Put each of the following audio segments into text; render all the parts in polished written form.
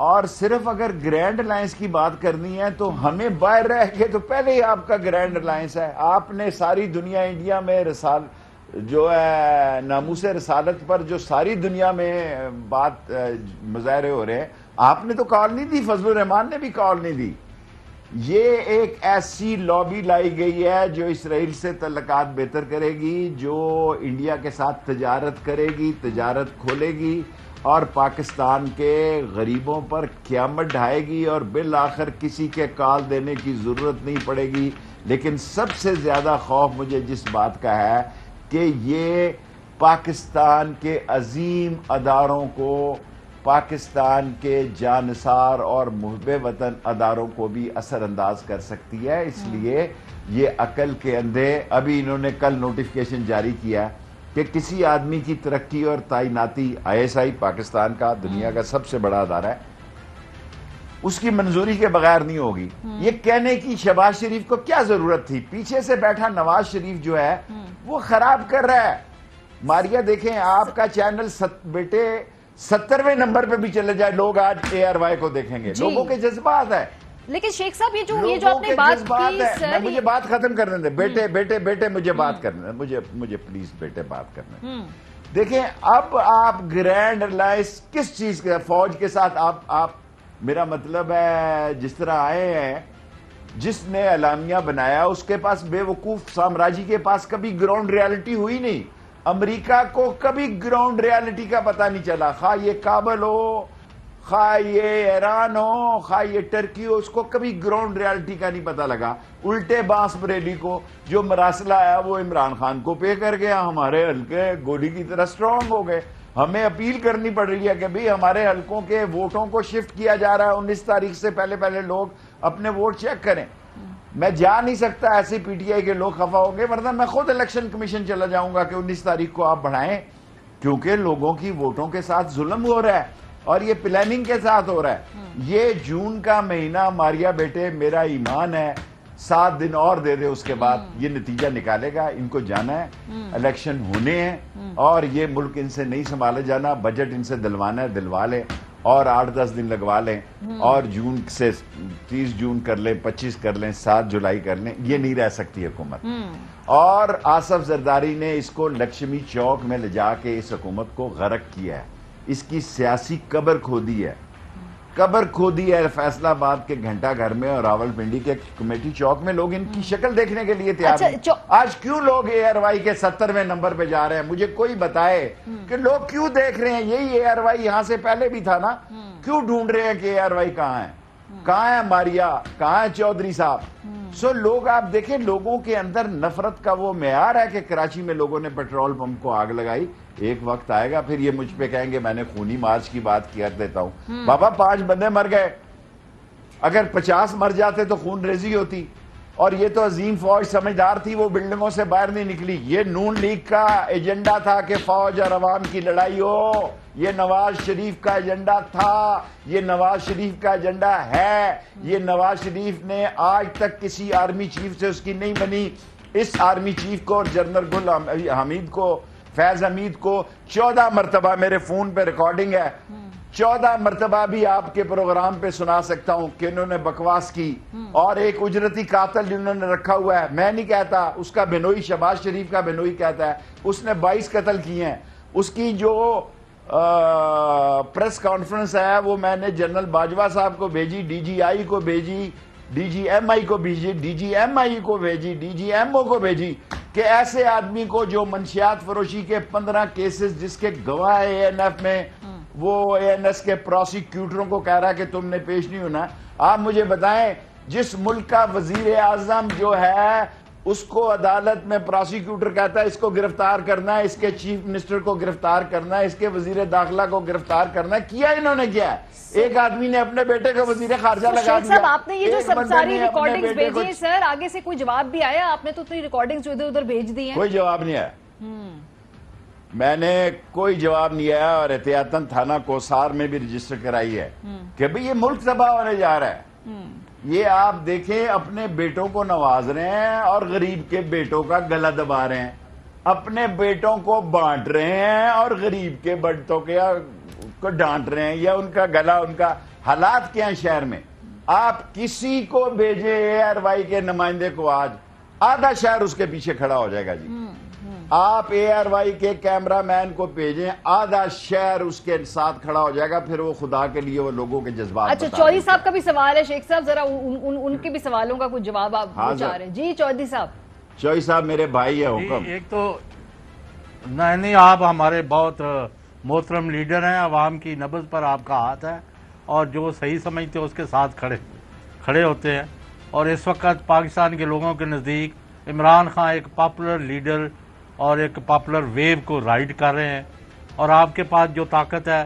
اور صرف اگر گرینڈ الائنس کی بات کرنی ہے تو ہمیں باہر رہ کے تو پہلے ہی آپ کا گرینڈ الائنس ہے. آپ نے ساری دنیا انڈیا میں جو ہے ناموس رسالت پر جو ساری دنیا میں بات مظاہرے ہو رہے ہیں, آپ نے تو کال نہیں دی, فضل الرحمان نے بھی کال نہیں دی. یہ ایک ایسی لابی لائی گئی ہے جو اسرائیل سے تعلقات بہتر کرے گی, جو انڈیا کے ساتھ تجارت کرے گی, تجارت کھولے گی اور پاکستان کے غریبوں پر قیامت ڈھائے گی, اور بالآخر کسی کے کال دینے کی ضرورت نہیں پڑے گی. لیکن سب سے زیادہ خوف مجھے جس بات کا ہے کہ یہ پاکستان کے عظیم اداروں کو, پاکستان کے جانثار اور محب وطن اداروں کو بھی اثر انداز کر سکتی ہے. اس لیے یہ عقل کے اندھے, ابھی انہوں نے کل نوٹیفیکیشن جاری کیا کہ کسی آدمی کی ترقی اور تعیناتی, ISI پاکستان کا دنیا کا سب سے بڑا ادارہ ہے, اس کی منظوری کے بغیر نہیں ہوگی. یہ کہنے کی شہباز شریف کو کیا ضرورت تھی؟ پیچھے سے بیٹھا نواز شریف جو ہے وہ خراب کر رہا ہے. ماریا دیکھیں, آپ کا چینل بیٹے 70ویں نمبر پہ بھی چلے جائے, لوگ آج ARY کو دیکھیں گے. لوگوں کے جذبات ہے. لیکن شیخ صاحب یہ جو آپ نے بات کی سر, مجھے بات ختم کرنے دیں. بیٹے بیٹے بیٹے مجھے بات کرنے دیں, مجھے پلیز بیٹے بات کرنے دیں. دیکھیں اب آپ گرینڈ الائنس کس چیز کے فوج کے ساتھ آپ میرا مطلب ہے جس طرح آئے ہیں, جس نے اعلامیہ بنایا اس کے پاس بے وقوف سامراجی کے پاس کبھی گراؤنڈ ریالٹی ہوئی نہیں. امریکہ کو کبھی گراؤنڈ ریالٹی کا پتہ نہیں چلا, خواہ یہ کابل ہو, خواہ یہ ایران ہو, خواہ یہ ٹرکی ہو, اس کو کبھی گراؤنڈ ریالٹی کا نہیں پتہ لگا. الٹے بانس بریلی کو جو مراسلہ آیا وہ عمران خان کو پے کر گیا, ہمارے حلقے گولی کی طرح سٹرونگ ہو گئے. ہمیں اپیل کرنی پڑ رہی ہے کہ بھئی ہمارے حلقوں کے ووٹوں کو شفٹ کیا جا رہا ہے, 19 تاریخ سے پہلے لوگ اپنے ووٹ چیک کریں. میں جا نہیں سکتا, ایسے PTI کے لوگ خفا ہوں گے, ورنہ میں خود الیکشن کمیشن چلا جاؤں گا کہ 19 تاریخ کو آپ بڑھائیں, کیونکہ لوگوں کی ووٹوں کے ساتھ ظلم ہو رہا ہے اور یہ پلاننگ کے ساتھ ہو رہا ہے. یہ جون کا مہینہ ماریا بیٹے, میرا ایمان ہے 7 دن اور دے دے, اس کے بعد یہ نتیجہ نکالے گا. ان کو جانا ہے, الیکشن ہونے ہیں, اور یہ ملک ان سے نہیں سنبھالا جانا. بجٹ ان سے دلوانا ہے, دلوا لیں, اور 8-10 دن لگوا لیں, اور جون سے 30 جون کر لیں, 25 کر لیں, 7 جولائی کر لیں. یہ نہیں رہ سکتی حکومت. اور آصف زرداری نے اس کو لکشمی چوک میں لے جا کے اس حکومت کو غرق کیا ہے, اس کی سیاسی قبر کھودی ہے. قبر کھودی ہے فیصلہ آباد کے گھنٹہ گھر میں اور راول پنڈی کے کمیٹی چوک میں. لوگ ان کی شکل دیکھنے کے لیے تیار ہیں. آج کیوں لوگ ARY کے 70ویں نمبر پہ جا رہے ہیں؟ مجھے کوئی بتائے کہ لوگ کیوں دیکھ رہے ہیں. یہی ARY یہاں سے پہلے بھی تھا نا, کیوں ڈھونڈ رہے ہیں کہ ARY کہاں ہے, کہاں ہے ماریا, کہاں ہے چودھری صاحب. لوگ آپ دیکھیں, لوگوں کے اندر نفرت کا وہ معیار ہے کہ کراچی میں لوگوں نے پیٹرول پمپ کو آگ لگائی. ایک وقت آئے گا پھر یہ مجھ پہ کہیں گے میں نے خونی مارچ کی بات کر دیتا ہوں. بابا 5 بندے مر گئے, اگر 50 مر جاتے تو خون ریزی ہوتی. اور یہ تو عظیم فوج سمجھدار تھی, وہ بلڈنگوں سے باہر نہیں نکلی. یہ نون لیگ کا ایجنڈا تھا کہ فوج اور عوام کی لڑائی ہو. یہ نواز شریف کا ایجنڈا تھا, یہ نواز شریف کا ایجنڈا ہے. یہ نواز شریف نے آج تک کسی آرمی چیف سے اس کی نہیں بنی. اس آرمی چیف کو اور جنرل گل حمید کو, فیض حمید کو 14 مرتبہ, میرے فون پہ ریکارڈنگ ہے, 14 مرتبہ بھی آپ کے پروگرام پہ سنا سکتا ہوں کہ انہوں نے بکواس کی. اور ایک اجرتی قاتل جنہوں نے رکھا ہوا ہے, میں نہیں کہتا, اس کا بنوئی شہباز شریف کا بنوئی کہتا ہے, اس نے 22 قتل کیے ہیں. اس کی جو پریس کانفرنس ہے وہ میں نے جنرل باجوہ صاحب کو بھیجی, DGI کو بھیجی, DGMI کو بھیجی, DGMI کو بھیجی, DGMO کو بھیجی, کہ ایسے آدمی کو جو منشیات فروشی کے 15 کیسز جس کے گواہ ANF میں, وہ ANS کے پروسیکیوٹروں کو کہہ رہا ہے کہ تم نے پیش نہیں ہونا. آپ مجھے بتائیں, جس ملک کا وزیر اعظم جو ہے اس کو عدالت میں پروسیکیوٹر کہتا ہے اس کو گرفتار کرنا ہے, اس کے چیف منسٹر کو گرفتار کرنا ہے, اس کے وزیر داخلہ کو گرفتار کرنا ہے, کیا انہوں نے کیا ہے؟ ایک آدمی نے اپنے بیٹے کو وزیر خارجہ لگا دیا. صاحب آپ نے یہ جو سب ساری ریکارڈنگز بھیجی ہیں سر, آگے سے کوئی جواب بھی آیا؟ آپ نے تو اتنی ریکارڈنگز ادھر ادھر بھیج دی ہیں, کوئی جواب نہیں آیا. میں نے کوئی جواب نہیں آیا, اور احتیاطاً تھانہ کوسار میں بھی رجسٹر کرائی ہے کہ بھئی یہ ملک تباہ ہونے جا رہا ہے. یہ آپ دیکھیں, اپنے بیٹوں کو نواز رہے ہیں اور غریب کے بیٹوں کا گلا دبا رہے ہیں, اپنے بیٹوں کو بانٹ رہے ہیں اور غریب کے بیٹوں کے کو ڈانٹ رہے ہیں یا ان کا گلا، ان کا حالات کیا ہیں شہر میں. آپ کسی کو بھیجیں اے آر وائی کے نمائندے کو، آج آدھا شہر اس کے پیچھے کھڑا ہو جائے گا جی. آپ اے آر وائی کے کیمرہ مین کو بھیجیں، آدھا شہر اس کے ساتھ کھڑا ہو جائے گا. پھر وہ خدا کے لیے وہ لوگوں کے جذبات. اچھا چودھری صاحب کا بھی سوال ہے، شیخ صاحب ذرا ان کے بھی سوالوں کا کچھ جواب آپ چاہ رہے ہیں. جی چودھری صاحب. چودھری صاحب میرے بھائی ہے. حکم. ایک تو نہیں، آپ ہمارے بہت محترم لیڈر ہیں، عوام کی نبض پر آپ کا ہاتھ ہے اور جو صحیح سمجھتے ہیں اس کے ساتھ کھڑے ہوتے ہیں. اور اس وقت پاکستان کے لوگوں کے نزدیک عمران خان ایک پاپولر لیڈر اور ایک پاپولر ویو کو رائڈ کر رہے ہیں، اور آپ کے پاس جو طاقت ہے،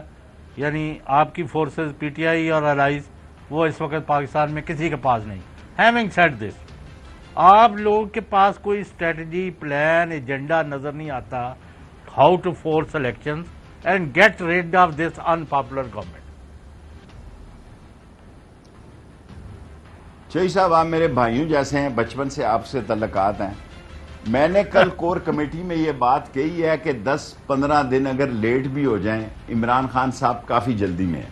یعنی آپ کی فورسز پی ٹی آئی اور الائز، وہ اس وقت پاکستان میں کسی کے پاس نہیں. ہیونگ سیڈ دس، آپ لوگوں کے پاس کوئی اسٹریٹجی، پلان، ایجنڈا نظر نہیں آتا how to force elections and get rid of this unpopular government. Chaudhry صاحب آپ میرے بھائیوں جیسے ہیں، بچپن سے آپ سے تعلقات ہیں. میں نے کل کور کمیٹی میں یہ بات کہی ہے کہ 10-15 دن اگر لیٹ بھی ہو جائیں، عمران خان صاحب کافی جلدی میں ہیں.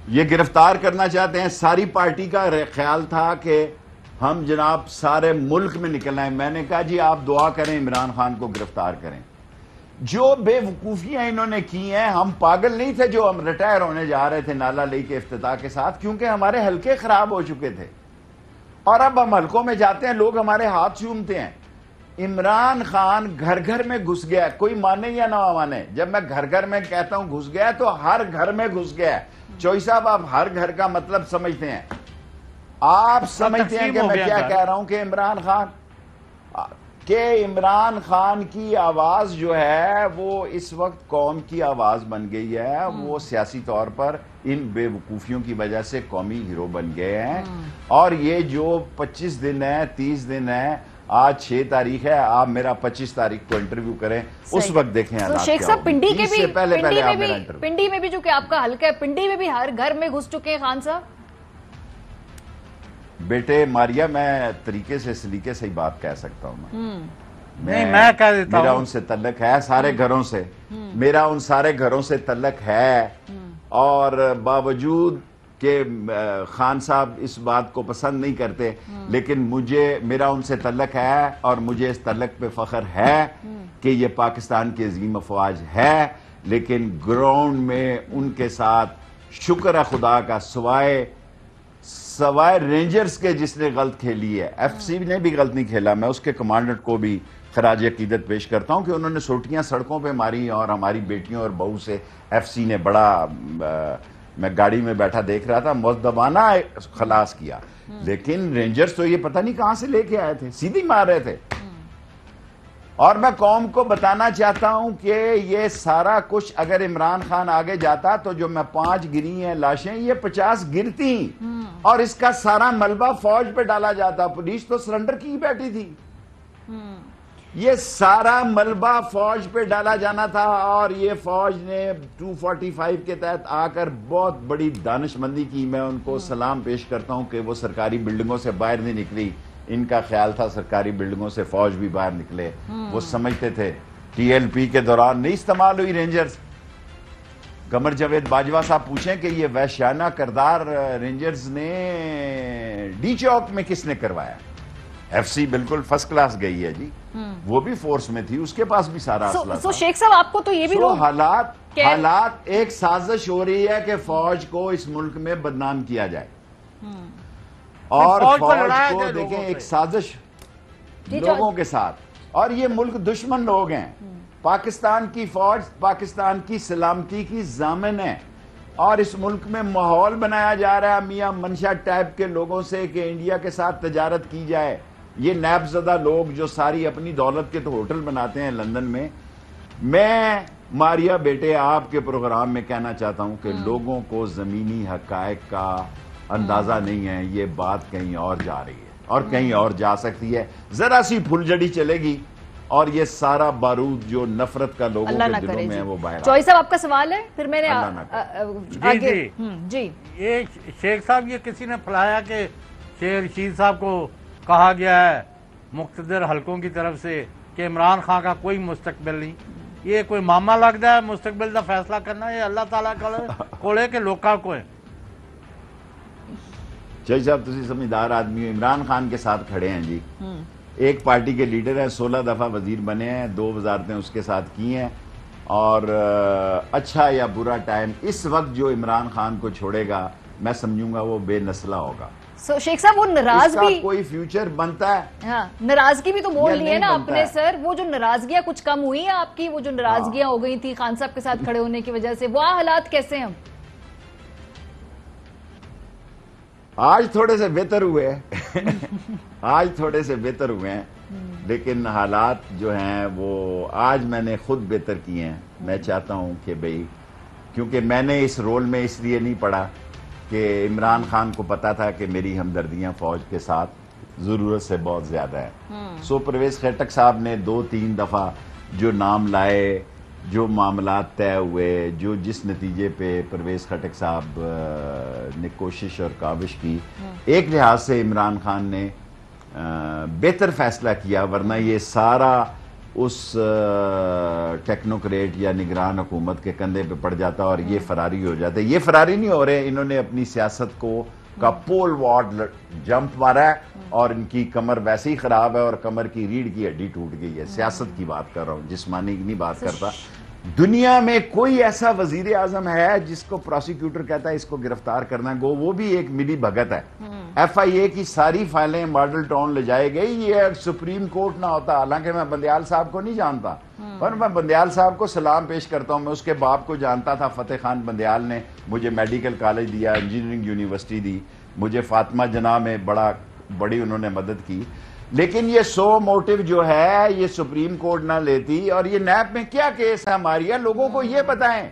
یہ گرفتار کرنا چاہتے ہیں. ساری پارٹی کا خیال تھا کہ ہم جناب سارے ملک میں نکلنا ہے. میں نے کہا جی آپ دعا کریں عمران خان کو گرفتار کریں. جو بے وقوفیاں انہوں نے کی ہیں، ہم پاگل نہیں تھے جو ہم ریٹائر ہونے جا رہے تھے نالا لئی کے افتتاح کے ساتھ، کیونکہ ہمارے حلقے خراب ہو چکے تھے اور اب ہم حلقوں میں جاتے ہیں لوگ ہمارے ہاتھ چومتے ہیں. عمران خان گھر گھر میں گھس گیا، کوئی مانے یا نہ مانے. جب میں گھر گھر میں کہتا ہوں گھس گیا تو ہر گھر میں گھس گیا. چودھری صاحب آپ ہر گھر کا مطلب سمجھتے ہیں. آپ سمجھتے ہیں کہ میں کیا کہہ رہا ہوں کہ عمران خان کی آواز جو ہے وہ اس وقت قوم کی آواز بن گئی ہے. وہ سیاسی طور پر ان بے وقوفیوں کی وجہ سے قومی ہیرو بن گئے ہیں. اور یہ جو 25 دن ہے، 30 دن ہے، آج 6 تاریخ ہے، آپ میرا 25 تاریخ کو انٹرویو کریں، اس وقت دیکھیں حالات شیخ کیا صاحب ہوگی. پنڈی کے بھی پنڈی میں بھی جو کہ آپ کا حلقہ ہے، پنڈی میں بھی ہر گھر میں گھس چکے ہیں خان صاحب. بیٹے ماریا میں طریقے سے سلیقے سے ہی بات کہہ سکتا ہوں. میں کہہ دیتا ہوں میرا ان سے تعلق ہے سارے گھروں سے، میرا ان سارے گھروں سے تعلق ہے. اور باوجود کہ خان صاحب اس بات کو پسند نہیں کرتے، لیکن میرا ان سے تعلق ہے اور مجھے اس تعلق پہ فخر ہے کہ یہ پاکستان کی عظیم افواج ہے. لیکن گراؤنڈ میں ان کے ساتھ شکر ہے خدا کا، سوائے رینجرز کے جس نے غلط کھیلی ہے، ایف سی نے بھی غلط نہیں کھیلا. میں اس کے کمانڈر کو بھی خراج عقیدت پیش کرتا ہوں کہ انہوں نے سوٹیاں سڑکوں پہ ماری اور ہماری بیٹیوں اور بہو سے ایف سی نے بڑا، میں گاڑی میں بیٹھا دیکھ رہا تھا، مؤدبانہ خلاص کیا. لیکن رینجرز تو یہ پتہ نہیں کہاں سے لے کے آئے تھے، سیدھی مار رہے تھے. اور میں قوم کو بتانا چاہتا ہوں کہ یہ سارا کچھ اگر عمران خان آگے جاتا تو جو میں 5 گری ہیں لاشیں، یہ 50 گرتی اور اس کا سارا ملبہ فوج پہ ڈالا جاتا. پولیس تو سرنڈر کی بیٹھی تھی. یہ سارا ملبہ فوج پہ ڈالا جانا تھا اور یہ فوج نے 245 کے تحت آ کر بہت بڑی دانش مندی کی. میں ان کو سلام پیش کرتا ہوں کہ وہ سرکاری بلڈنگوں سے باہر نہیں نکلی. ان کا خیال تھا سرکاری بلڈنگوں سے فوج بھی باہر نکلے. وہ سمجھتے تھے ٹی ایل پی کے دوران نہیں استعمال ہوئی رینجرز. قمر جاوید باجوہ صاحب پوچھیں کہ یہ وحشیانہ کردار رینجرز نے ڈی چوک میں کس نے کروایا؟ ایف سی بالکل فرسٹ کلاس گئی ہے جی، وہ بھی فورس میں تھی، اس کے پاس بھی سارا اسلحہ تھا. شیخ صاحب آپ کو تو یہ بھی حالات ایک سازش ہو رہی ہے کہ فوج کو اس ملک میں بدنام کیا جائے اور فوج کو دیکھیں ایک سازش لوگوں کے ساتھ. اور یہ ملک دشمن لوگ ہیں. پاکستان کی فوج پاکستان کی سلامتی کی ضامن ہے اور اس ملک میں ماحول بنایا جا رہا ہے میاں منشا ٹائپ کے لوگوں سے کہ انڈیا کے ساتھ تجارت کی جائے. یہ نیب زدہ لوگ جو ساری اپنی دولت کے تو ہوٹل بناتے ہیں لندن میں. میں ماریا بیٹے آپ کے پروگرام میں کہنا چاہتا ہوں کہ لوگوں کو زمینی حقائق کا اندازہ نہیں ہے. یہ بات کہیں اور جا رہی ہے اور کہیں اور جا سکتی ہے. ذرا سی پھل جڑی چلے گی اور یہ سارا بارود جو نفرت کا لوگوں کے دلوں میں ہے وہ باہر. چوہدری صاحب آپ کا سوال ہے، پھر میں نے جی یہ شیخ صاحب یہ کسی نے پھیلایا کہ شیخ رشید صاحب کو کہا گیا ہے مقتدر حلقوں کی طرف سے کہ عمران خان کا کوئی مستقبل نہیں. یہ کوئی ਮਾਮਾ ਲੱਗਦਾ ਹੈ ਮੁਸਤਕਬਲ ਦਾ ਫੈਸਲਾ ਕਰਨਾ, ਇਹ ਅੱਲਾਹ ਤਾਲਾ ਕੋਲੇ ਕਿ ਲੋਕਾਂ ਕੋਲੇ। جج صاحب تسی سمجھدار آدمی ہو، عمران خان کے ساتھ کھڑے ہیں جی، ایک پارٹی کے لیڈر ہیں، 16 دفعہ وزیر بنے ہیں، 2 وزارتیں اس کے ساتھ کی ہیں، اور اچھا یا برا ٹائم اس وقت جو عمران خان کو چھوڑے گا میں سمجھوں گا وہ بے نسلہ ہوگا۔ شیخ صاحب وہ ناراض بھی کوئی فیوچر بنتا ہے؟ ہاں ناراضگی بھی تو بول لی ہے نا آپ نے سر، وہ جو ناراضگیاں کچھ کم ہوئی ہیں آپ کی، وہ جو ناراضگیاں ہو گئی تھی خان صاحب کے ساتھ کھڑے ہونے کی وجہ سے، وہ حالات کیسے ہیں؟ آج تھوڑے سے بہتر ہوئے آج تھوڑے سے بہتر ہوئے ہیں، لیکن حالات جو ہیں وہ آج میں نے خود بہتر کیے ہیں۔ میں چاہتا ہوں کہ بھئی، کیونکہ میں نے اس رول میں اس لیے نہیں پڑا کہ عمران خان کو پتا تھا کہ میری ہمدردیاں فوج کے ساتھ ضرورت سے بہت زیادہ ہے، سو پرویز خٹک صاحب نے 2-3 دفعہ جو نام لائے، جو معاملات طے ہوئے، جو جس نتیجے پہ پرویز خٹک صاحب نے کوشش اور کاوش کی، ایک لحاظ سے عمران خان نے بہتر فیصلہ کیا، ورنہ یہ سارا اس ٹیکنوکریٹ یا نگران حکومت کے کندھے پہ پڑ جاتا اور یہ فراری ہو جاتے۔ یہ فراری نہیں ہو رہے، انہوں نے اپنی سیاست کا پول واٹ جمپ مارا ہے، اور ان کی کمر ویسے ہی خراب ہے، اور کمر کی ریڑھ کی ہڈی ٹوٹ گئی ہے۔ سیاست کی بات کر رہا ہوں، جسمانی کی نہیں بات کرتا۔ دنیا میں کوئی ایسا وزیر اعظم ہے جس کو پروسیکیوٹر کہتا ہے اس کو گرفتار کرنا گو، وہ بھی ایک ملی بھگت ہے۔ ایف آئی اے کی ساری فائلیں ماڈل ٹاؤن لے جائے گئی، یہ سپریم کورٹ نہ ہوتا۔ حالانکہ میں بندیال صاحب کو نہیں جانتا، پر میں بندیال صاحب کو سلام پیش کرتا ہوں۔ میں اس کے باپ کو جانتا تھا، فتح خان بندیال نے مجھے میڈیکل کالج دیا، انجینئرنگ یونیورسٹی دی، مجھے فاطمہ جناح میں بڑی انہوں نے مدد کی۔ لیکن یہ 100 موٹیو جو ہے یہ سپریم کورٹ نہ لیتی، اور یہ نیب میں کیا کیس ہے ہماری ہے، لوگوں کو یہ بتائیں۔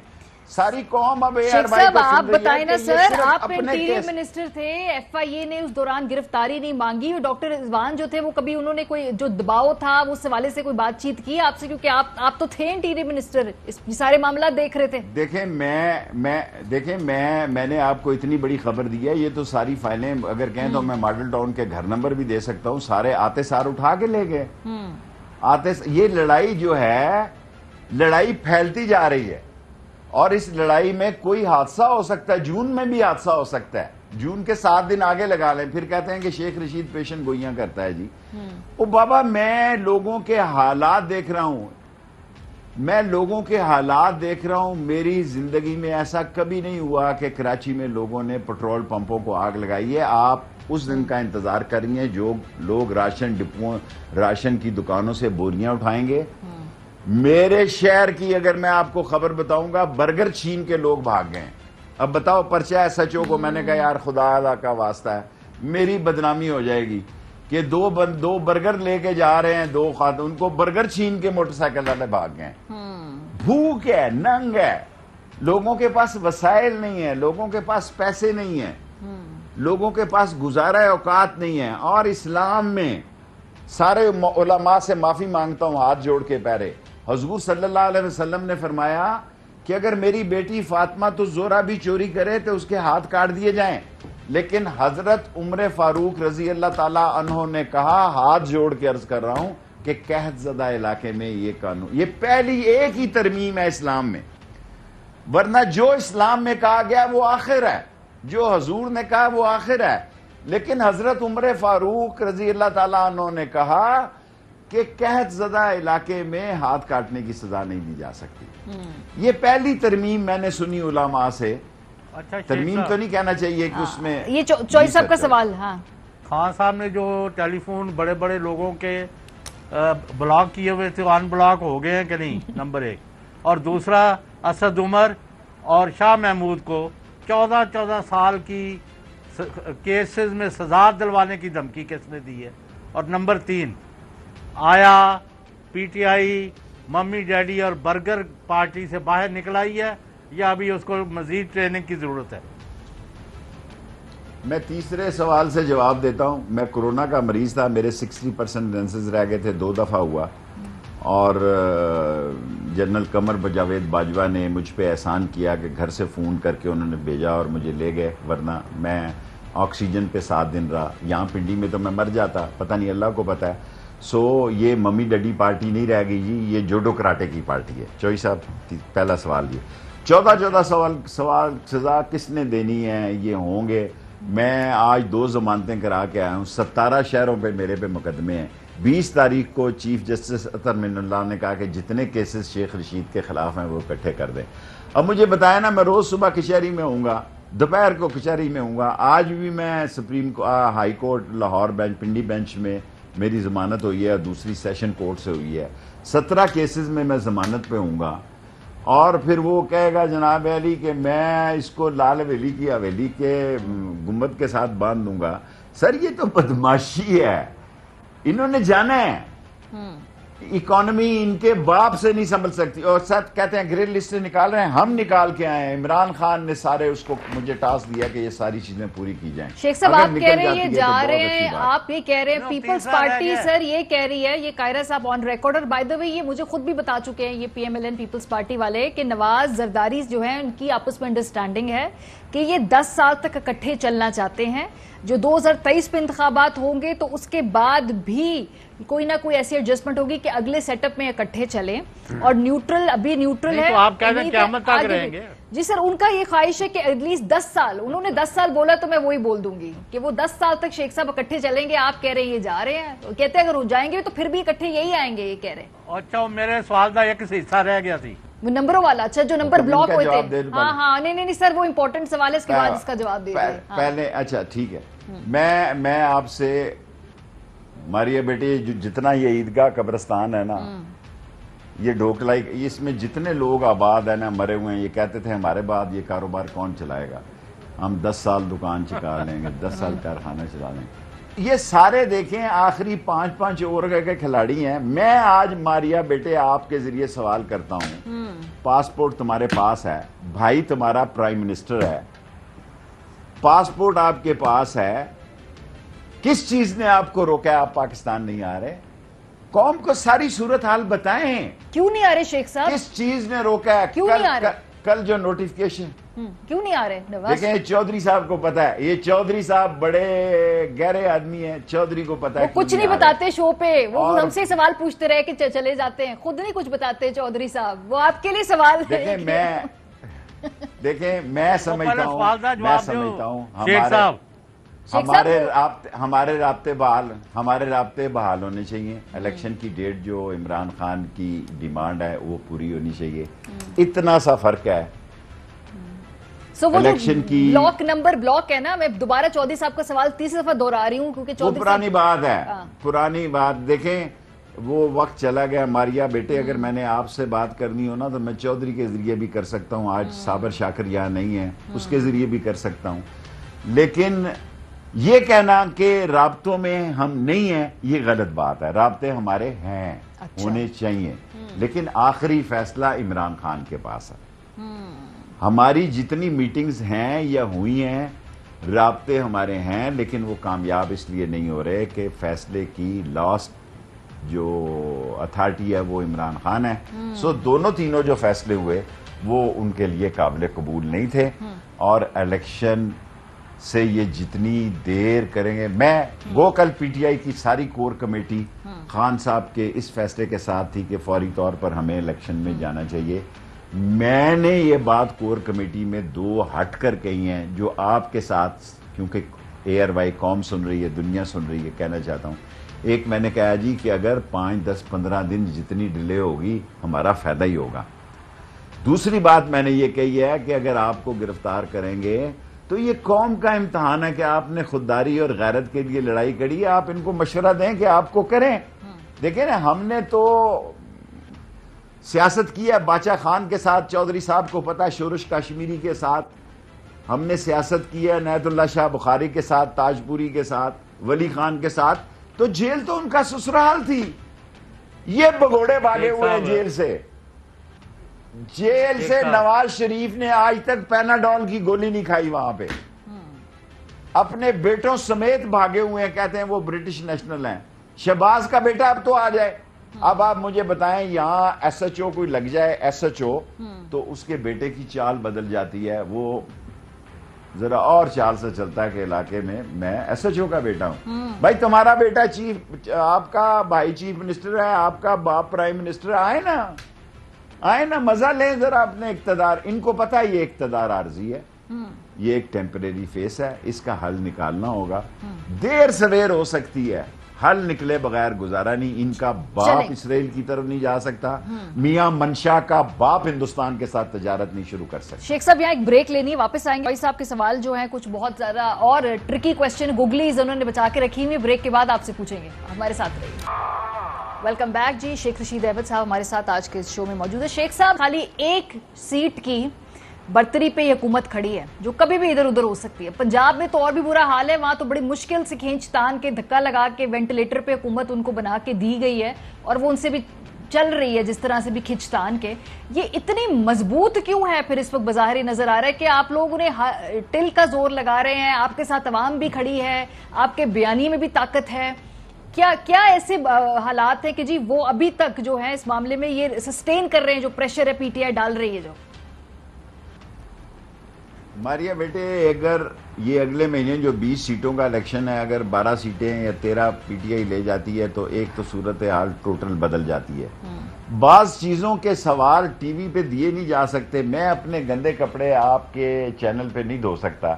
ساری قوم اب شیخ صاحب آپ بتائیں نا سر، آپ انٹیریئر منسٹر تھے، ایف آئی اے نے اس دوران گرفتاری نہیں مانگی، اور ڈاکٹر رضوان جو تھے وہ کبھی انہوں نے کوئی جو دباؤ تھا اس حوالے سے کوئی بات چیت کی آپ سے؟ کیونکہ آپ تو تھے انٹیریئر منسٹر، یہ سارے معاملات دیکھ رہے تھے۔ دیکھیں میں نے آپ کو اتنی بڑی خبر دی ہے، یہ تو ساری فائلیں اگر کہیں تو میں ماڈل ٹاؤن کے گھر نمبر بھی دے سکتا ہوں، سارے آتے سار اٹھا کے لے گئے۔ یہ لڑائی جو ہے، لڑائی پھیلتی جا رہی ہے، اور اس لڑائی میں کوئی حادثہ ہو سکتا ہے، جون میں بھی حادثہ ہو سکتا ہے، جون کے 7 دن آگے لگا لیں، پھر کہتے ہیں کہ شیخ رشید پیشن گوئیاں کرتا ہے جی۔ او بابا، میں لوگوں کے حالات دیکھ رہا ہوں، میری زندگی میں ایسا کبھی نہیں ہوا کہ کراچی میں لوگوں نے پٹرول پمپوں کو آگ لگائی ہے۔ آپ اس دن کا انتظار کر رہی ہیں جو لوگ راشن ڈپوں، راشن کی دکانوں سے بوریاں اٹھائیں گے۔ میرے شہر کی اگر میں آپ کو خبر بتاؤں گا، برگر چھین کے لوگ بھاگ گئے۔ اب بتاؤ، پرچہ ایس ایچ او کو میں نے کہا یار خدا کا واسطہ ہے، میری بدنامی ہو جائے گی کہ دو برگر لے کے جا رہے ہیں، 2 خاتون، ان کو برگر چھین کے موٹر سائیکل والے بھاگ گئے۔ بھوک ہے، ننگ ہے، لوگوں کے پاس وسائل نہیں ہے، لوگوں کے پاس پیسے نہیں ہیں، لوگوں کے پاس گزارہ اوقات نہیں ہے۔ اور اسلام میں سارے علماء سے معافی مانگتا ہوں ہاتھ جوڑ کے پیرے، حضور صلی اللہ علیہ وسلم نے فرمایا کہ اگر میری بیٹی فاطمہ تو زہرا بھی چوری کرے تو اس کے ہاتھ کاٹ دیے جائیں، لیکن حضرت عمر فاروق رضی اللہ تعالیٰ عنہ نے کہا، ہاتھ جوڑ کے عرض کر رہا ہوں کہ قحط زدہ علاقے میں یہ قانون، یہ پہلی ایک ہی ترمیم ہے اسلام میں، ورنہ جو اسلام میں کہا گیا وہ آخر ہے، جو حضور نے کہا وہ آخر ہے۔ لیکن حضرت عمر فاروق رضی اللہ تعالیٰ عنہ نے کہا کہ قحط زدہ علاقے میں ہاتھ کاٹنے کی سزا نہیں دی جا سکتی۔ یہ پہلی ترمیم میں نے سنی علماء سے۔ ترمیم تو نہیں کہنا چاہیے کہ اس میں یہ چوئی صاحب کا سوال۔ ہاں، خان صاحب نے جو ٹیلی فون بڑے بڑے لوگوں کے بلاک کیے ہوئے تھے، ان بلاک ہو گئے ہیں کہ نہیں، نمبر 1۔ اور دوسرا، اسد عمر اور شاہ محمود کو 14 سال کی کیسز میں سزا دلوانے کی دھمکی کس نے دی ہے؟ اور نمبر 3، آیا P T I mummy daddy اور برگر پارٹی سے باہر نکل آئی ہے، یا ابھی اس کو مزید ٹریننگ کی ضرورت ہے؟ میں تیسرے سوال سے جواب دیتا ہوں۔ میں کورونا کا مریض تھا، میرے 60% رینسز رہ گئے تھے، 2 دفعہ ہوا، اور جنرل قمر جاوید باجوہ نے مجھ پہ احسان کیا کہ گھر سے فون کر کے انہوں نے بھیجا اور مجھے لے گئے، ورنہ میں آکسیجن پہ 7 دن رہا۔ یہاں پنڈی میں تو میں مر جاتا، پتہ نہیں اللہ کو پتہ ہے۔ سو یہ ممی ڈیڈی پارٹی نہیں رہ گئی جی، یہ جوڈو کراٹے کی پارٹی ہے. چوئی صاحب پہلا سوال یہ 14 سوال سزا کس نے دینی ہے، یہ ہوں گے. میں آج 2 ضمانتیں کرا کے آیا ہوں، 17 شہروں پہ میرے پہ مقدمے ہیں. 20 تاریخ کو چیف جسٹس اطہر من اللہ نے کہا کہ جتنے کیسز شیخ رشید کے خلاف ہیں وہ اکٹھے کر دیں. اب مجھے بتایا نا، میں روز صبح کچہری میں ہوں گا، دوپہر کو کچہری میں ہوں گا. آج بھی میں high court Lahore bench Pindi bench میں میری ضمانت ہوئی ہے، دوسری سیشن کورٹ سے ہوئی ہے. 17 کیسز میں ضمانت پہ ہوں گا. اور پھر وہ کہے گا جناب علی کہ میں اس کو لال حویلی کی حویلی کے گنبد کے ساتھ باندھ دوں گا. سر یہ تو بدماشی ہے. انہوں نے جانا ہے اکانومی ان کے باپ سے نہیں سنبھل سکتی. اور ساتھ کہتے ہیں گریڈ لسٹ سے نکال رہے ہیں، ہم نکال کے آئے ہیں. عمران خان نے سارے اس کو مجھے ٹاسک دیا کہ یہ ساری چیزیں پوری کی جائیں. شیخ صاحب آپ کہہ رہے ہیں یہ جا رہے ہیں، آپ یہ کہہ رہے ہیں پیپلز پارٹی سر یہ کہہ رہی ہے، یہ قاہرہ صاحب آن ریکارڈ، اور بائی دا وے یہ مجھے خود بھی بتا چکے ہیں یہ P M L N Peoples Party والے کہ نواز زرداری جو ہیں ان کی آپس میں انڈرسٹینڈنگ ہے کہ یہ 10 سال تک اکٹھے چلنا چاہتے ہیں. جو 2023 پہ انتخابات ہوں گے تو اس کے بعد بھی کوئی نہ کوئی ایسی ایڈجسٹمنٹ ہوگی کہ اگلے سیٹ اپ میں اکٹھے چلیں. اور نیوٹرل ابھی نیوٹرل ہے. تو آپ کہہ دیں قیامت تک رہیں گے. جی سر ان کا یہ خواہش ہے کہ ایٹ لیسٹ 10 سال، انہوں نے 10 سال بولا تو میں وہی بول دوں گی کہ وہ 10 سال تک شیخ صاحب اکٹھے چلیں گے. آپ کہہ رہے ہیں یہ جا رہے ہیں، کہتے ہیں اگر وہ جائیں گے تو پھر بھی اکٹھے یہی آئیں گے، یہ کہہ رہے ہیں. اچھا میرے سوال کا ایک حصہ رہ گیا سی وہ نمبروں والا. اچھا جو نمبر بلاک ہوئے تھے. ہاں نہیں سر وہ امپورٹنٹ سوال ہے، اس کے بعد اس کا جواب دے دیں پہلے. اچھا ٹھیک ہے. میں آپ سے ماریا بیٹی جتنا یہ عیدگاہ قبرستان ہے نا، یہ ڈھوکلائی، اس میں جتنے لوگ آباد ہیں نا مرے ہوئے ہیں، یہ کہتے تھے ہمارے بعد یہ کاروبار کون چلائے گا، ہم 10 سال دکان چکا لیں گے، 10 سال کارخانہ چلا لیں گے. یہ سارے دیکھیں آخری 5 اوور کے کھلاڑی ہیں. میں آج ماریا بیٹے آپ کے ذریعے سوال کرتا ہوں، پاسپورٹ تمہارے پاس ہے، بھائی تمہارا پرائم منسٹر ہے، پاسپورٹ آپ کے پاس ہے، کس چیز نے آپ کو روکا ہے آپ پاکستان نہیں آ رہے؟ قوم کو ساری صورتحال بتائیں. کیوں نہیں آ رہے شیخ صاحب؟ کس چیز نے روکا ہے؟ کیوں نہیں آ رہے؟ کل جو نوٹیفکیشن کیوں نہیں آ رہے؟ دیکھیں چودھری صاحب کو پتا ہے، یہ چودھری صاحب بڑے گہرے آدمی ہیں، چودھری کو پتا ہے. وہ کچھ نہیں بتاتے شو پہ، وہ ہم سے سوال پوچھتے رہے کہ چلے جاتے ہیں، خود نہیں کچھ بتاتے چودھری صاحب. وہ آپ کے لیے سوال ہے. دیکھیں میں سمجھتا ہوں ہمارے رابطے بحال ہونے چاہیے. الیکشن کی ڈیٹ جو عمران خان کی ڈیمانڈ ہے وہ پوری ہونی چاہیے. اتنا سا فرق ہے. الیکشن کی بلاک نمبر بلاک ہے نا. میں دوبارہ چودھری صاحب کا سوال تیسری دفعہ دہرا رہی ہوں کیونکہ پرانی بات ہے، پرانی بات. دیکھیں وہ وقت چلا گیا. ماریا بیٹے اگر میں نے آپ سے بات کرنی ہو نا تو میں چودھری کے ذریعے بھی کر سکتا ہوں. آج صابر شاکر یہاں نہیں ہے، اس کے ذریعے بھی کر سکتا ہوں. لیکن یہ کہنا کہ رابطوں میں ہم نہیں ہیں یہ غلط بات ہے. رابطے ہمارے ہیں، ہونے چاہیے، لیکن آخری فیصلہ عمران خان کے پاس ہے. ہماری جتنی میٹنگز ہیں یا ہوئی ہیں، رابطے ہمارے ہیں، لیکن وہ کامیاب اس لیے نہیں ہو رہے کہ فیصلے کی لاسٹ جو اتھارٹی ہے وہ عمران خان ہے. سو تینوں جو فیصلے ہوئے وہ ان کے لیے قابل قبول نہیں تھے. اور الیکشن سے یہ جتنی دیر کریں گے، میں وہ کل پی ٹی آئی کی ساری کور کمیٹی خان صاحب کے اس فیصلے کے ساتھ تھی کہ فوری طور پر ہمیں الیکشن میں جانا چاہیے. میں نے یہ بات کور کمیٹی میں 2 ہٹ کر کہی ہیں جو آپ کے ساتھ، کیونکہ اے آر وائی قوم سن رہی ہے، دنیا سن رہی ہے، کہنا چاہتا ہوں. ایک میں نے کہا جی کہ اگر 5 10 15 دن جتنی ڈیلے ہوگی ہمارا فائدہ ہی ہوگا. دوسری بات میں نے یہ کہی ہے کہ اگر آپ کو گرفتار کریں گے تو یہ قوم کا امتحان ہے کہ آپ نے خودداری اور غیرت کے لیے لڑائی کری ہے. آپ ان کو مشورہ دیں کہ آپ کو کریں. دیکھیں نا ہم نے تو سیاست کی ہے باچا خان کے ساتھ، چودھری صاحب کو پتا ہے، شورش کشمیری کے ساتھ ہم نے سیاست کی ہے، عنایت اللہ شاہ بخاری کے ساتھ، تاج پوری کے ساتھ، ولی خان کے ساتھ. تو جیل تو ان کا سسرال تھی. یہ بگوڑے بھاگے ہوئے ہیں جیل سے. جیل سے نواز شریف نے آج تک پیناڈول کی گولی نہیں کھائی وہاں پہ. اپنے بیٹوں سمیت بھاگے ہوئے ہیں، کہتے ہیں وہ برٹش نیشنل ہیں. شہباز کا بیٹا اب تو آ جائے. اب آپ مجھے بتائیں یہاں ایس ایچ او کوئی لگ جائے ایس ایچ او تو اس کے بیٹے کی چال بدل جاتی ہے. وہ ذرا اور چال سے چلتا کہ علاقے میں ایس ایچ او کا بیٹا ہوں. بھائی تمہارا بیٹا آپ کا بھائی چیف منسٹر ہے, آپ کا باپ پرائم منسٹر ہے, آئے نا مزہ لیں ذرا اپنے اقتدار. ان کو پتا یہ اقتدار عارضی ہے, یہ ایک ٹیمپریری فیس ہے, اس کا حل نکالنا ہوگا. دیر سویر ہو سکتی ہے, حل نکلے بغیر گزارا نہیں. ان کا باپ اسرائیل کی طرف نہیں جا سکتا, میاں منشا کا باپ ہندوستان کے ساتھ تجارت نہیں شروع کر سکتا. شیخ صاحب یہاں ایک بریک لینی ہے, واپس آئیں گے. بھائی صاحب کے سوال جو ہیں کچھ بہت زیادہ اور ٹرکی کوسچن گوگلیز انہوں نے بچا کے رکھی ہوئی, بریک کے بعد آپ سے پوچھیں گے. ہمارے ساتھ رہیے. ویلکم بیک جی. شیخ رشید احمد صاحب ہمارے ساتھ آج کے اس شو میں موجود ہے. شیخ صاحب خالی ایک سیٹ کی برتری پہ یہ حکومت کھڑی ہے جو کبھی بھی ادھر ادھر ہو سکتی ہے. پنجاب میں تو اور بھی برا حال ہے, وہاں تو بڑی مشکل سے کھینچ تان کے دھکا لگا کے وینٹیلیٹر پہ حکومت ان کو بنا کے دی گئی ہے, اور وہ ان سے بھی چل رہی ہے جس طرح سے بھی کھینچ تان کے. یہ اتنی مضبوط کیوں ہے پھر اس وقت بظاہر نظر آ رہا ہے کہ آپ لوگ انہیں ٹل کا زور لگا رہے ہیں, آپ کے ساتھ عوام بھی کھڑی ہے, آپ کے بیانی میں بھی طاقت ہے. کیا ایسے حالات ہیں کہ جی وہ ابھی تک جو ہے اس معاملے میں یہ سسٹین کر رہے ہیں جو پریشر ہے پی ٹی آئی ڈال رہی ہے؟ جو ماریا بیٹے, اگر یہ اگلے مہینے جو 20 سیٹوں کا الیکشن ہے, اگر 12 سیٹیں یا 13 پی ٹی آئی لے جاتی ہے تو ایک تو صورتحال ٹوٹل بدل جاتی ہے. بعض چیزوں کے سوال ٹی وی پہ دیے نہیں جا سکتے. میں اپنے گندے کپڑے آپ کے چینل پہ نہیں دھو سکتا,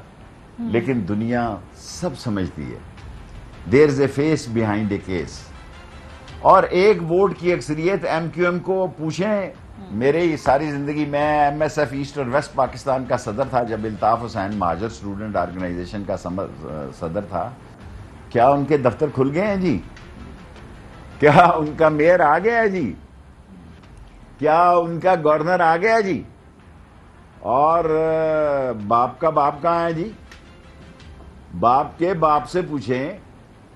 لیکن دنیا سب سمجھتی ہے دیر از اے فیس بیہائنڈ اے کیس. اور ایک ووٹ کی اکثریت ایم کیو ایم کو پوچھیں. میری ساری زندگی میں ایم ایس ایف ایسٹ اور ویسٹ پاکستان کا صدر تھا, جب الطاف حسین مہاجر اسٹوڈنٹ آرگنائزیشن کا صدر تھا. کیا ان کے دفتر کھل گئے ہیں جی؟ کیا ان کا میئر آ گیا ہے جی؟ کیا ان کا گورنر آ گیا جی؟ اور باپ کا باپ کہاں ہے جی؟ باپ کے باپ سے پوچھیں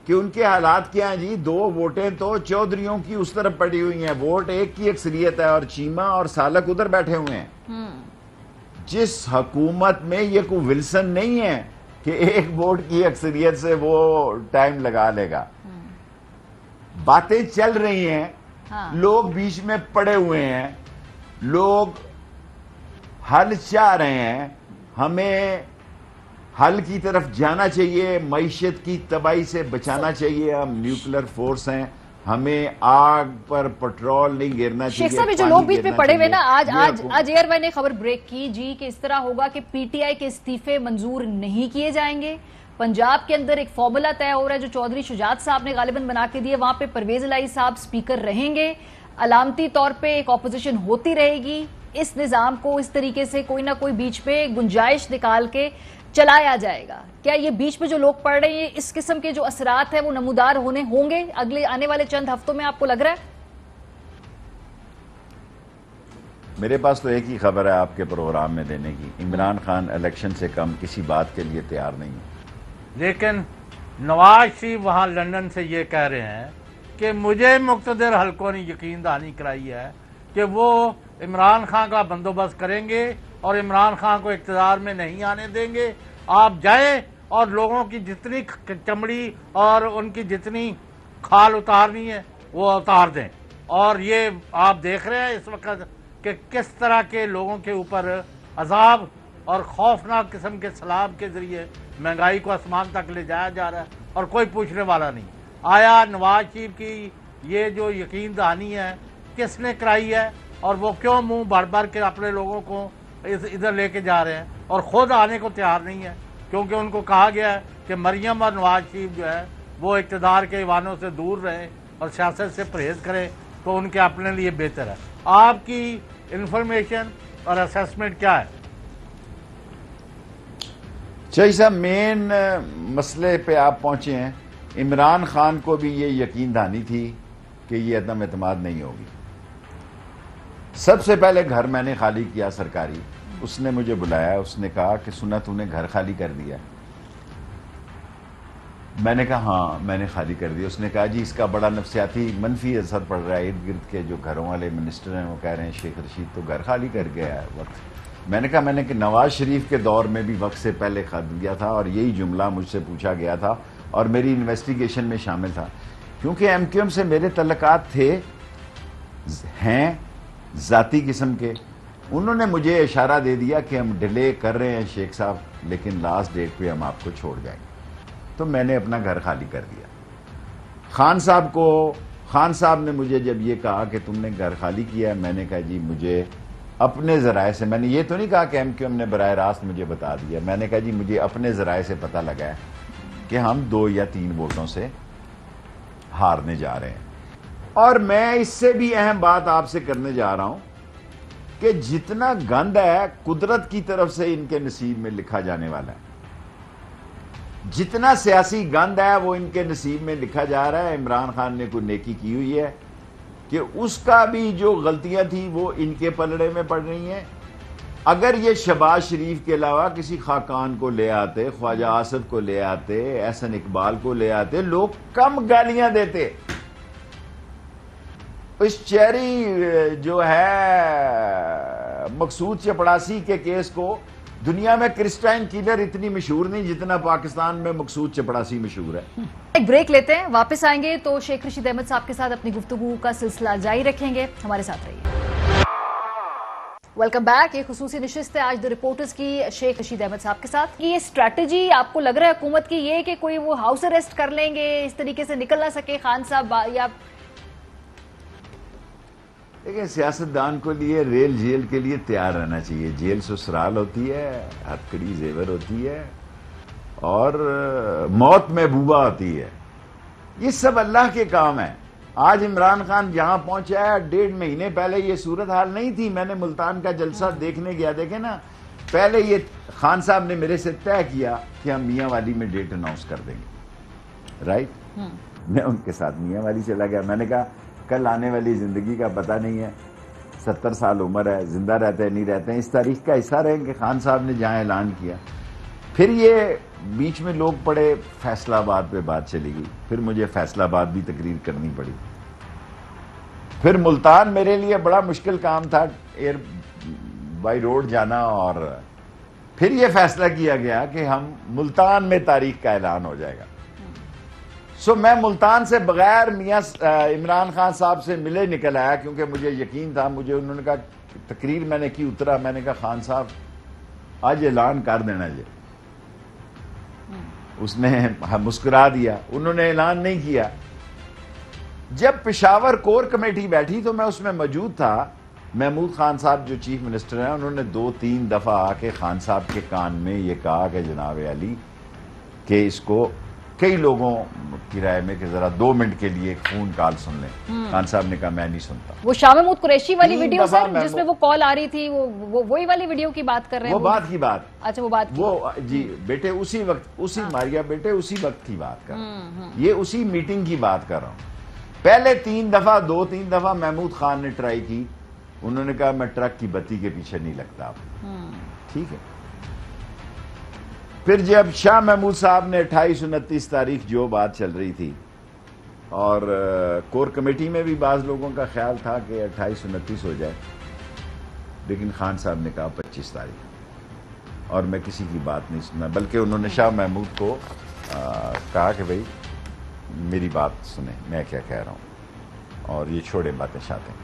کہ ان کے حالات کیا ہیں جی. 2 ووٹیں تو چودھریوں کی اس طرف پڑی ہوئی ہیں, ووٹ ایک کی اکثریت ہے, اور چیمہ اور سالک ادھر بیٹھے ہوئے ہیں. جس حکومت میں یہ کوئی ولسن نہیں ہے کہ ایک ووٹ کی اکثریت سے وہ ٹائم لگا لے گا. باتیں چل رہی ہیں, لوگ بیچ میں پڑے ہوئے ہیں, لوگ حل چاہ رہے ہیں. ہمیں حل کی طرف جانا چاہیے, معیشت کی تباہی سے بچانا چاہیے. ہم نیوکلر فورس ہیں, ہمیں آگ پر پٹرول نہیں گرنا چاہیے. شیخ صاحب جو لوگ بیچ میں پڑے ہوئے نا, آج ایئر وائی نے خبر بریک کی جی کہ اس طرح ہوگا کہ پی ٹی آئی کے استعفے منظور نہیں کیے جائیں گے. پنجاب کے اندر ایک فارمولا طے ہو رہا ہے جو چودھری شجاعت صاحب نے غالباً بنا کے دیے, وہاں پہ پرویز الہی صاحب سپیکر رہیں گے, علامتی طور پہ ایک اپوزیشن ہوتی رہے گی. اس نظام کو اس طریقے سے کوئی نہ کوئی بیچ پہ گنجائش نکال کے چلایا جائے گا. کیا یہ بیچ میں جو لوگ پڑھ رہے ہیں اس قسم کے جو اثرات ہیں وہ نمودار ہوں گے اگلے آنے والے چند ہفتوں میں, آپ کو لگ رہا ہے؟ میرے پاس تو ایک ہی خبر ہے آپ کے پروگرام میں دینے کی. عمران خان الیکشن سے کم کسی بات کے لیے تیار نہیں ہے. لیکن نواز شریف وہاں لندن سے یہ کہہ رہے ہیں کہ مجھے مقتدر حلقوں نے یقین دہانی کرائی ہے کہ وہ عمران خان کا بندوبست کریں گے اور عمران خان کو اقتدار میں نہیں آنے دیں گے. آپ جائیں اور لوگوں کی جتنی چمڑی اور ان کی جتنی کھال اتارنی ہے وہ اتار دیں. اور یہ آپ دیکھ رہے ہیں اس وقت کہ کس طرح کے لوگوں کے اوپر عذاب اور خوفناک قسم کے سیلاب کے ذریعے مہنگائی کو آسمان تک لے جایا جا رہا ہے اور کوئی پوچھنے والا نہیں. آیا نواز شریف کی یہ جو یقین دہانی ہے کس نے کرائی ہے, اور وہ کیوں منہ بھر بھر کے اپنے لوگوں کو ادھر لے کے جا رہے ہیں اور خود آنے کو تیار نہیں ہے؟ کیونکہ ان کو کہا گیا ہے کہ مریم اور نواز شریف جو ہے وہ اقتدار کے ایوانوں سے دور رہیں اور سیاست سے پرہیز کریں تو ان کے اپنے لیے بہتر ہے. آپ کی انفارمیشن اور اسیسمنٹ کیا ہے؟ چاہیے صاحب, مین مسئلے پہ آپ پہنچے ہیں. عمران خان کو بھی یہ یقین دہانی تھی کہ یہ عدم اعتماد نہیں ہوگی. سب سے پہلے گھر میں نے خالی کیا سرکاری, اس نے مجھے بلایا, اس نے کہا کہ سنا تو نے گھر خالی کر دیا. میں نے کہا ہاں میں نے خالی کر دیا. اس نے کہا جی اس کا بڑا نفسیاتی منفی اثر پڑ رہا ہے, ارد گرد کے جو گھروں والے منسٹر ہیں وہ کہہ رہے ہیں شیخ رشید تو گھر خالی کر گیا ہے وقت. میں نے کہا میں نے کہ نواز شریف کے دور میں بھی وقت سے پہلے خط دیا تھا اور یہی جملہ مجھ سے پوچھا گیا تھا اور میری انویسٹیگیشن میں شامل تھا. کیونکہ ایم کیو ایم سے میرے تعلقات تھے, ہیں ذاتی قسم کے, انہوں نے مجھے اشارہ دے دیا کہ ہم ڈیلے کر رہے ہیں شیخ صاحب، لیکن لاسٹ ڈیٹ پہ ہم آپ کو چھوڑ جائیں گے. تو میں نے اپنا گھر خالی کر دیا. خان صاحب نے مجھے جب یہ کہا کہ تم نے گھر خالی کیا ہے، میں نے کہا جی مجھے اپنے ذرائع سے، میں نے یہ تو نہیں کہا کہ ایم کیو ایم نے براہ راست مجھے بتا دیا، میں نے کہا جی مجھے اپنے ذرائع سے پتہ لگا ہے کہ ہم 2 یا 3 ووٹوں سے ہارنے جا رہے ہیں. اور میں اس سے بھی اہم بات آپ سے کرنے جا رہا ہوں کہ جتنا گند ہے قدرت کی طرف سے ان کے نصیب میں لکھا جانے والا ہے، جتنا سیاسی گند ہے وہ ان کے نصیب میں لکھا جا رہا ہے. عمران خان نے کوئی نیکی کی ہوئی ہے کہ اس کا بھی جو غلطیاں تھیں وہ ان کے پلڑے میں پڑ رہی ہیں. اگر یہ شہباز شریف کے علاوہ کسی خاقان کو لے آتے، خواجہ آصف کو لے آتے، احسن اقبال کو لے آتے، لوگ کم گالیاں دیتے. اس چیری جو ہے مقصود چپڑاسی کے کیس کو، دنیا میں کرسٹائن کیلر اتنی مشہور نہیں جتنا پاکستان میں مقصود چپڑاسی مشہور ہے. ایک بریک لیتے ہیں، واپس آئیں گے تو شیخ رشید احمد صاحب کے ساتھ اپنی گفتگو کا سلسلہ جاری رکھیں گے. ہمارے ساتھ رہیے. Welcome back. ایک خصوصی نشست ہے آج دی رپورٹرز کی شیخ رشید احمد صاحب کے ساتھ. یہ اسٹریٹجی آپ کو لگ رہا ہے حکومت کی یہ کہ کوئی وہ ہاؤس اریسٹ کر لیں گے، اس طریقے سے نکل نہ سکے خان صاحب؟ یا دیکھیں، سیاستدان کو لیے ریل جیل کے لیے تیار رہنا چاہیے. جیل سسرال ہوتی ہے، ہتھکڑی زیور ہوتی ہے، اور موت محبوبہ ہوتی ہے. یہ سب اللہ کے کام ہیں. آج عمران خان جہاں پہنچا ہے، 1.5 مہینے پہلے یہ صورتحال نہیں تھی. میں نے ملتان کا جلسہ دیکھنے گیا. دیکھیں نا، پہلے یہ خان صاحب نے میرے سے طے کیا کہ ہم میاں والی میں ڈیٹ اناؤنس کر دیں گے، رائٹ؟ میں ان کے ساتھ میاں والی چلا گیا. میں نے کہا کل آنے والی زندگی کا پتہ نہیں ہے، 70 سال عمر ہے، زندہ رہتے ہیں نہیں رہتے ہیں، اس تاریخ کا حصہ رہیں کہ خان صاحب نے جہاں اعلان کیا. پھر یہ بیچ میں لوگ پڑے، فیصلہ آباد پہ بات چلی گئی، پھر مجھے فیصلہ آباد بھی تقریر کرنی پڑی. پھر ملتان میرے لیے بڑا مشکل کام تھا، ایئر بائی روڈ جانا، اور پھر یہ فیصلہ کیا گیا کہ ہم ملتان میں تاریخ کا اعلان ہو جائے گا. میں ملتان سے بغیر میاں عمران خان صاحب سے ملے نکل آیا، کیونکہ مجھے یقین تھا. انہوں نے کہا، تقریر میں نے کی، اترا، میں نے کہا خان صاحب آج اعلان کر دینا جی. اس نے مسکرا دیا. انہوں نے اعلان نہیں کیا. جب پشاور کور کمیٹی بیٹھی تو میں اس میں موجود تھا. محمود خان صاحب جو چیف منسٹر ہیں، انہوں نے 2-3 دفعہ آ کے خان صاحب کے کان میں یہ کہا کہ جناب علی کہ اس کو کئی لوگوں کی رائے میں کہ ذرا 2 منٹ کے لیے فون کال سن لیں. خان صاحب نے کہا میں نہیں سنتا. وہ شاہ محمود قریشی والی ویڈیو سر جس میں وہ کال آ رہی تھی، وہی والی ویڈیو کی بات کر رہے ہیں؟ وہ بات کی بات. اچھا، وہ بات کی. وہ جی بیٹے اسی وقت، اسی ماریا بیٹے اسی وقت کی بات کر رہا ہوں. یہ اسی میٹنگ کی بات کر رہا ہوں. پہلے 3 دفعہ 2-3 دفعہ محمود خان نے ٹرائی کی. انہوں نے کہا میں ٹرک کی بتی کے پیچھے نہیں لگتا. ٹھیک ہے. پھر جب شاہ محمود صاحب نے 28-29 تاریخ جو بات چل رہی تھی، اور کور کمیٹی میں بھی بعض لوگوں کا خیال تھا کہ 28-29 ہو جائے، لیکن خان صاحب نے کہا 25 تاریخ، اور میں کسی کی بات نہیں سننا. بلکہ انہوں نے شاہ محمود کو کہا کہ بھائی میری بات سنیں، میں کیا کہہ رہا ہوں، اور یہ چھوڑے باتیں شاتیں.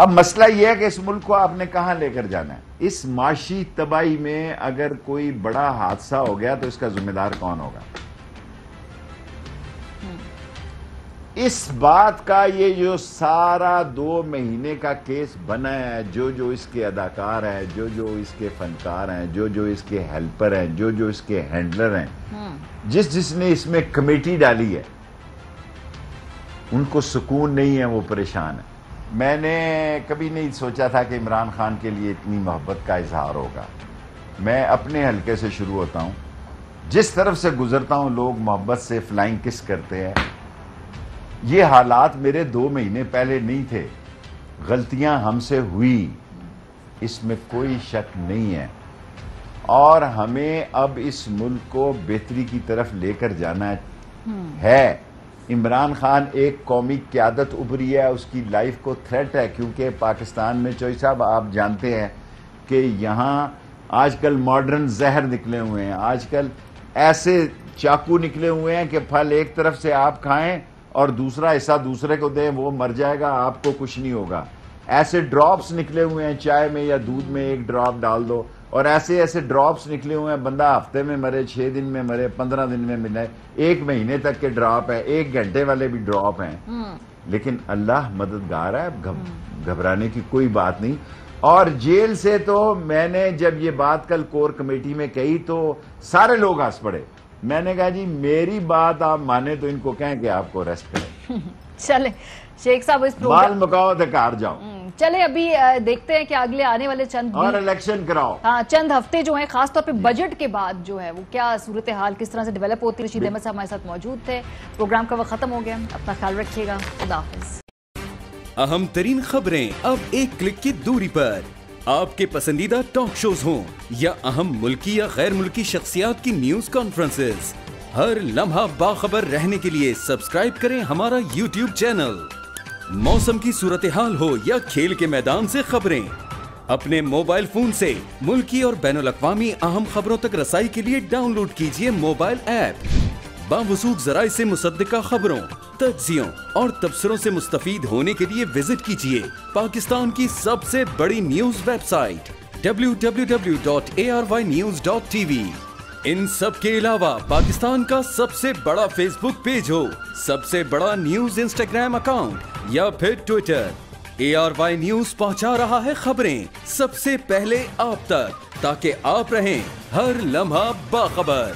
اب مسئلہ یہ ہے کہ اس ملک کو آپ نے کہاں لے کر جانا ہے. اس معاشی تباہی میں اگر کوئی بڑا حادثہ ہو گیا تو اس کا ذمہ دار کون ہوگا؟ اس بات کا یہ جو سارا 2 مہینے کا کیس بنا ہے، جو اس کے اداکار ہیں، جو اس کے فنکار ہیں، جو اس کے ہیلپر ہیں، جو اس کے ہینڈلر ہیں، جس نے اس میں کمیٹی ڈالی ہے، ان کو سکون نہیں ہے، وہ پریشان ہے. میں نے کبھی نہیں سوچا تھا کہ عمران خان کے لیے اتنی محبت کا اظہار ہوگا. میں اپنے حلقے سے شروع ہوتا ہوں، جس طرف سے گزرتا ہوں لوگ محبت سے فلائنگ کس کرتے ہیں. یہ حالات میرے 2 مہینے پہلے نہیں تھے. غلطیاں ہم سے ہوئی، اس میں کوئی شک نہیں ہے، اور ہمیں اب اس ملک کو بہتری کی طرف لے کر جانا ہے. عمران خان ایک قومی قیادت ابھری ہے، اس کی لائف کو تھریٹ ہے، کیونکہ پاکستان میں چوئی صاحب آپ جانتے ہیں کہ یہاں آج کل ماڈرن زہر نکلے ہوئے ہیں. آج کل ایسے چاقو نکلے ہوئے ہیں کہ پھل ایک طرف سے آپ کھائیں اور دوسرا حصہ دوسرے کو دیں، وہ مر جائے گا، آپ کو کچھ نہیں ہوگا. ایسے ڈراپس نکلے ہوئے ہیں چائے میں یا دودھ میں 1 ڈراپ ڈال دو, اور ایسے ایسے ڈراپس نکلے ہوئے ہیں بندہ ہفتے میں مرے, 6 دن میں مرے, 15 دن میں ملے, 1 مہینے تک کے ڈراپ ہے, 1 گھنٹے والے بھی ڈراپ ہیں. لیکن اللہ مددگار ہے, گھبرانے کی کوئی بات نہیں. اور جیل سے تو میں نے جب یہ بات کل کور کمیٹی میں کہی تو سارے لوگ ہنس پڑے. میں نے کہا جی میری بات آپ مانے تو ان کو کہیں کہ آپ کو اریسٹ کریں. چلے شیخ صاحب اس مال مکاؤ تو کار جاؤ. چلے ابھی دیکھتے ہیں کہ اگلے آنے والے چند اور الیکشن کراؤ. ہاں چند ہفتے جو ہیں خاص طور پہ بجٹ کے بعد جو ہے وہ کیا صورتحال کس طرح سے ڈیولپ ہوتی ہے. رشید احمد صاحب ہمارے ساتھ موجود تھے. پروگرام کا وقت ختم ہو گیا, اپنا خیال رکھیے گا. خدا حافظ. اہم ترین خبریں اب ایک کلک کی دوری پر. آپ کے پسندیدہ ٹاک شوز ہوں یا اہم ملکی یا غیر ملکی شخصیات کی نیوز کانفرنسز, ہر لمحہ باخبر رہنے کے لیے سبسکرائب کریں ہمارا YouTube چینل. موسم کی صورتحال ہو یا کھیل کے میدان سے خبریں, اپنے موبائل فون سے ملکی اور بین الاقوامی اہم خبروں تک رسائی کے لیے ڈاؤن لوڈ کیجیے موبائل ایپ. باوثوق ذرائع سے مصدقہ خبروں, تجزیوں اور تبصروں سے مستفید ہونے کے لیے وزٹ کیجیے پاکستان کی سب سے بڑی نیوز ویب سائٹ www.arYnews.tv. ان سب کے علاوہ پاکستان کا سب سے بڑا فیس بک پیج ہو, سب سے بڑا نیوز انسٹاگرام اکاؤنٹ یا پھر ٹویٹر, ARY نیوز پہنچا رہا ہے خبریں سب سے پہلے آپ تک, تاکہ آپ رہیں ہر لمحہ باخبر.